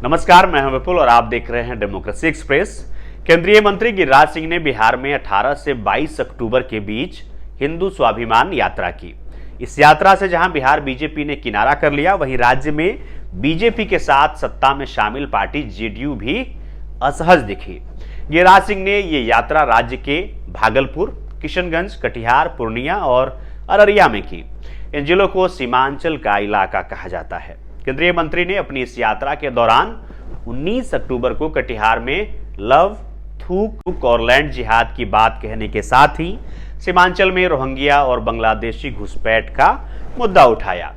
नमस्कार, मैं हूं विपुल और आप देख रहे हैं डेमोक्रेसी एक्सप्रेस। केंद्रीय मंत्री गिरिराज सिंह ने बिहार में 18 से 22 अक्टूबर के बीच हिंदू स्वाभिमान यात्रा की। इस यात्रा से जहां बिहार बीजेपी ने किनारा कर लिया, वहीं राज्य में बीजेपी के साथ सत्ता में शामिल पार्टी जेडीयू भी असहज दिखी। गिरिराज सिंह ने ये यात्रा राज्य के भागलपुर, किशनगंज, कटिहार, पूर्णिया और अररिया में की। इन जिलों को सीमांचल का इलाका कहा जाता है। केंद्रीय मंत्री ने अपनी इस यात्रा के दौरान 19 अक्टूबर को कटिहार में लव, थूक और लैंड जिहाद की बात कहने के साथ ही सीमांचल में रोहिंग्या और बांग्लादेशी घुसपैठ का मुद्दा उठाया।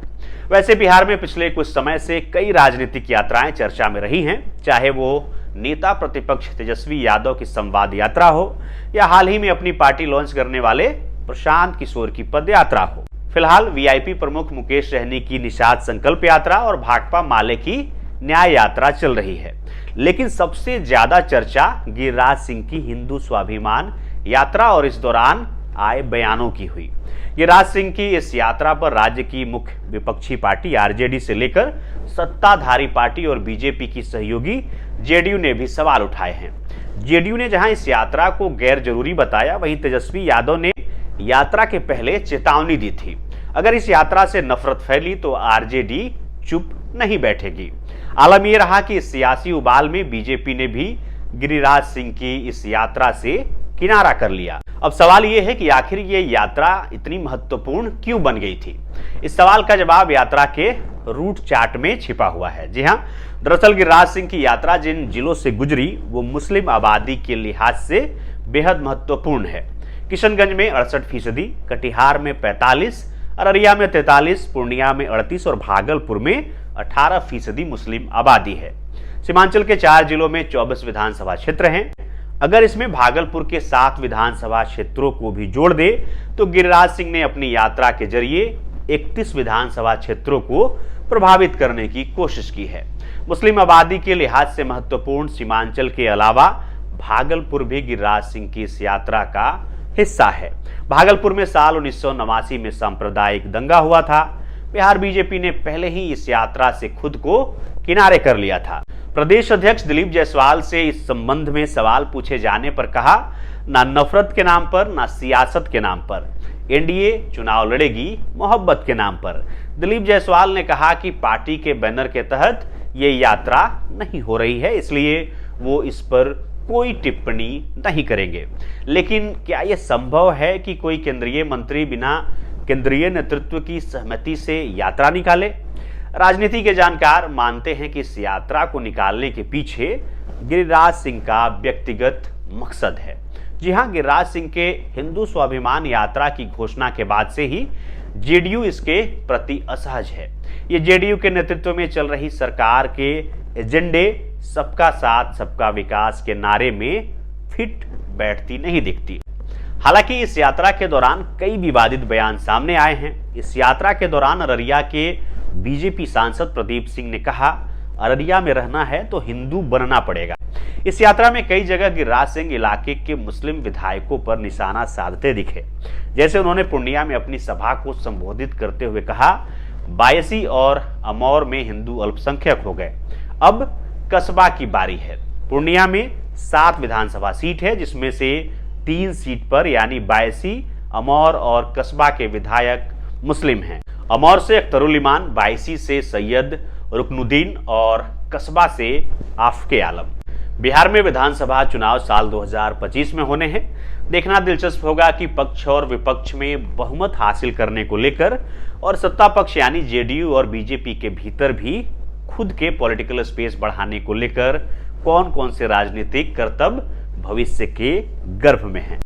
वैसे बिहार में पिछले कुछ समय से कई राजनीतिक यात्राएं चर्चा में रही हैं, चाहे वो नेता प्रतिपक्ष तेजस्वी यादव की संवाद यात्रा हो या हाल ही में अपनी पार्टी लॉन्च करने वाले प्रशांत किशोर की पद यात्रा हो। फिलहाल वीआईपी प्रमुख मुकेश सहनी की निषाद संकल्प यात्रा और भाकपा माले की न्याय यात्रा चल रही है, लेकिन सबसे ज्यादा चर्चा गिरिराज सिंह की हिंदू स्वाभिमान यात्रा और इस दौरान आए बयानों की हुई। गिरिराज सिंह की इस यात्रा पर राज्य की मुख्य विपक्षी पार्टी आरजेडी से लेकर सत्ताधारी पार्टी और बीजेपी की सहयोगी जेडीयू ने भी सवाल उठाए हैं। जेडीयू ने जहां इस यात्रा को गैर जरूरी बताया, वहीं तेजस्वी यादव ने यात्रा के पहले चेतावनी दी थी, अगर इस यात्रा से नफरत फैली तो आरजेडी चुप नहीं बैठेगी। आलम यह रहा कि इस सियासी उबाल में बीजेपी ने भी गिरिराज सिंह की इस यात्रा से किनारा कर लिया। अब सवाल यह है कि आखिर ये यात्रा इतनी महत्वपूर्ण क्यों बन गई थी। इस सवाल का जवाब यात्रा के रूट चार्ट में छिपा हुआ है। जी हां, दरअसल गिरिराज सिंह की यात्रा जिन जिलों से गुजरी वो मुस्लिम आबादी के लिहाज से बेहद महत्वपूर्ण है। किशनगंज में 68%, कटिहार में 45%, अररिया में 43%, पूर्णिया में 38% और भागलपुर में 18% मुस्लिम आबादी है। सीमांचल के 4 जिलों में 24 विधानसभा क्षेत्र हैं। अगर इसमें भागलपुर के 7 विधानसभा क्षेत्रों को भी जोड़ दे तो गिरिराज सिंह ने अपनी यात्रा के जरिए 31 विधानसभा क्षेत्रों को प्रभावित करने की कोशिश की है। मुस्लिम आबादी के लिहाज से महत्वपूर्ण सीमांचल के अलावा भागलपुर भी गिरिराज सिंह की इस यात्रा का हिस्सा है। भागलपुर में साल 1989 में सांप्रदायिक दंगा हुआ था। बिहार बीजेपी ने पहले ही इस यात्रा से खुद को किनारे कर लिया था। प्रदेश अध्यक्ष दिलीप जायसवाल से इस संबंध में सवाल पूछे जाने पर कहा, ना नफरत के नाम पर ना सियासत के नाम पर एनडीए चुनाव लड़ेगी, मोहब्बत के नाम पर। दिलीप जायसवाल ने कहा कि पार्टी के बैनर के तहत ये यात्रा नहीं हो रही है, इसलिए वो इस पर कोई टिप्पणी नहीं करेंगे। लेकिन क्या यह संभव है कि कोई केंद्रीय मंत्री बिना केंद्रीय नेतृत्व की सहमति से यात्रा निकाले? राजनीति के जानकार मानते हैं कि इस यात्रा को निकालने के पीछे गिरिराज सिंह का व्यक्तिगत मकसद है। जी हां, गिरिराज सिंह के हिंदू स्वाभिमान यात्रा की घोषणा के बाद से ही जेडीयू इसके प्रति असहज है। ये जेडीयू के नेतृत्व में चल रही सरकार के एजेंडे सबका साथ सबका विकास के नारे में फिट बैठती नहीं दिखती। हालांकि इस यात्रा के दौरान कई विवादित बयान सामने आए हैं। इस यात्रा के दौरान अररिया के बीजेपी सांसद प्रदीप सिंह ने कहा, अररिया में रहना है तो हिंदू बनना पड़ेगा। इस यात्रा में कई जगह गिरिराज सिंह इलाके के मुस्लिम विधायकों पर निशाना साधते दिखे। जैसे उन्होंने पूर्णिया में अपनी सभा को संबोधित करते हुए कहा, बायसी और अमौर में हिंदू अल्पसंख्यक हो गए, अब कस्बा की बारी है। पूर्णिया में 7 विधानसभा सीट है, जिसमें से 3 सीट पर यानी बायसी, अमौर और कस्बा के विधायक मुस्लिम हैं। अमौर से अख्तरुल ईमान, बायसी से सैयद रुकनुद्दीन और कस्बा से आफके आलम। बिहार में विधानसभा चुनाव साल 2025 में होने हैं। देखना दिलचस्प होगा कि पक्ष और विपक्ष में बहुमत हासिल करने को लेकर और सत्ता पक्ष यानी जेडीयू और बीजेपी के भीतर भी खुद के पॉलिटिकल स्पेस बढ़ाने को लेकर कौन कौन से राजनीतिक करतब भविष्य के गर्भ में हैं।